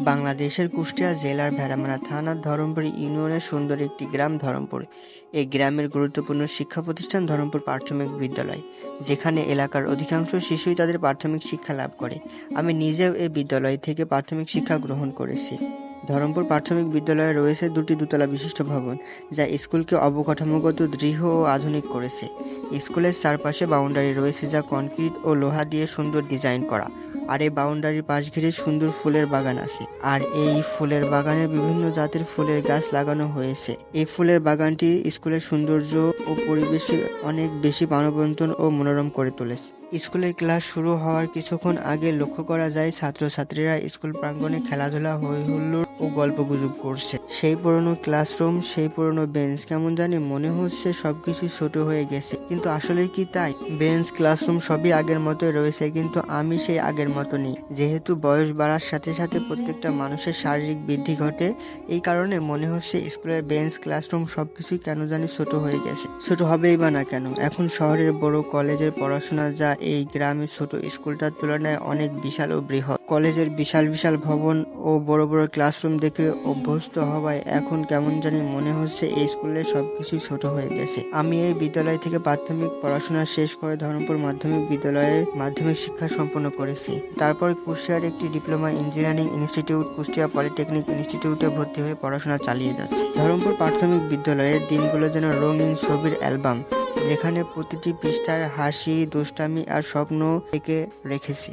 বাংলাদেশের কুষ্টিয়া জেলার ভেড়ামারা থানার ধরমপুর ইউনিয়নের সুন্দর একটি গ্রাম ধরমপুর। এই গ্রামের গুরুত্বপূর্ণ শিক্ষা প্রতিষ্ঠান ধরমপুর প্রাথমিক বিদ্যালয়, যেখানে এলাকার অধিকাংশ শিশুই তাদের প্রাথমিক শিক্ষা লাভ করে। আমি নিজেও এই বিদ্যালয় থেকে প্রাথমিক শিক্ষা গ্রহণ করেছি। ধরমপুর প্রাথমিক বিদ্যালয়ে রয়েছে দুটি দোতলা বিশিষ্ট ভবন, যা স্কুলকে অবকাঠামোগত দৃঢ় ও আধুনিক করেছে। স্কুলের চারপাশে বাউন্ডারি রয়েছে, যা কনক্রিট ও লোহা দিয়ে সুন্দর ডিজাইন করা। আর এই বাউন্ডারির পাশ ঘিরে সুন্দর ফুলের বাগান আছে। আর এই ফুলের বাগানে বিভিন্ন জাতের ফুলের গাছ লাগানো হয়েছে। এই ফুলের বাগানটি স্কুলের সৌন্দর্য ও পরিবেশকে অনেক বেশি প্রাণবন্ত ও মনোরম করে তুলেছে। স্কুলের ক্লাস শুরু হওয়ার কিছুক্ষণ আগে লক্ষ্য করা যায় ছাত্রছাত্রীরা স্কুল প্রাঙ্গণে খেলাধুলা, হই হুল্লোড় ও গল্পগুজব করছে। সেই পুরনো ক্লাসরুম, সেই পুরনো বেঞ্চ, কেমন জানি মনে হচ্ছে সবকিছু ছোট হয়ে গেছে, কিন্তু আসলে কি তাই? বেঞ্চ, ক্লাসরুম সবই আগের মতোই রয়েছে, কিন্তু আমি সেই আগের মতো নেই। যেহেতু বয়স বাড়ার সাথে সাথে প্রত্যেকটা মানুষের শারীরিক বৃদ্ধি ঘটে, এই কারণে মনে হচ্ছে স্কুলের বেঞ্চ, ক্লাসরুম সবকিছুই কেন জানি ছোট হয়ে গেছে। ছোট হবেই বা না কেন, এখন শহরের বড় কলেজের পড়াশোনা যা এই গ্রামের ছোট স্কুলটার তুলনায় অনেক বিশাল ও বৃহৎ। কলেজের বিশাল বিশাল ভবন ও বড় বড় ক্লাসরুম দেখে অভ্যস্ত হওয়ায় এখন কেমন জানি মনে হচ্ছে এই স্কুলের সবকিছু ছোট হয়ে গেছে। আমি এই বিদ্যালয় থেকে প্রাথমিক পড়াশোনা শেষ করে ধরমপুর মাধ্যমিক বিদ্যালয়ে মাধ্যমিক শিক্ষা সম্পন্ন করেছি। তারপর কুষ্টিয়ার একটি diploma engineering institute, Kushtia polytechnic ইনস্টিটিউটে ভর্তি হয়ে পড়াশোনা চালিয়ে যাচ্ছি। ধরমপুর প্রাথমিক বিদ্যালয়ের দিনগুলো যেন রঙিন ছবির অ্যালবাম, যেখানে প্রতিটি পৃষ্ঠায় হাসি, দুষ্টামি আর স্বপ্ন এঁকে রেখেছি।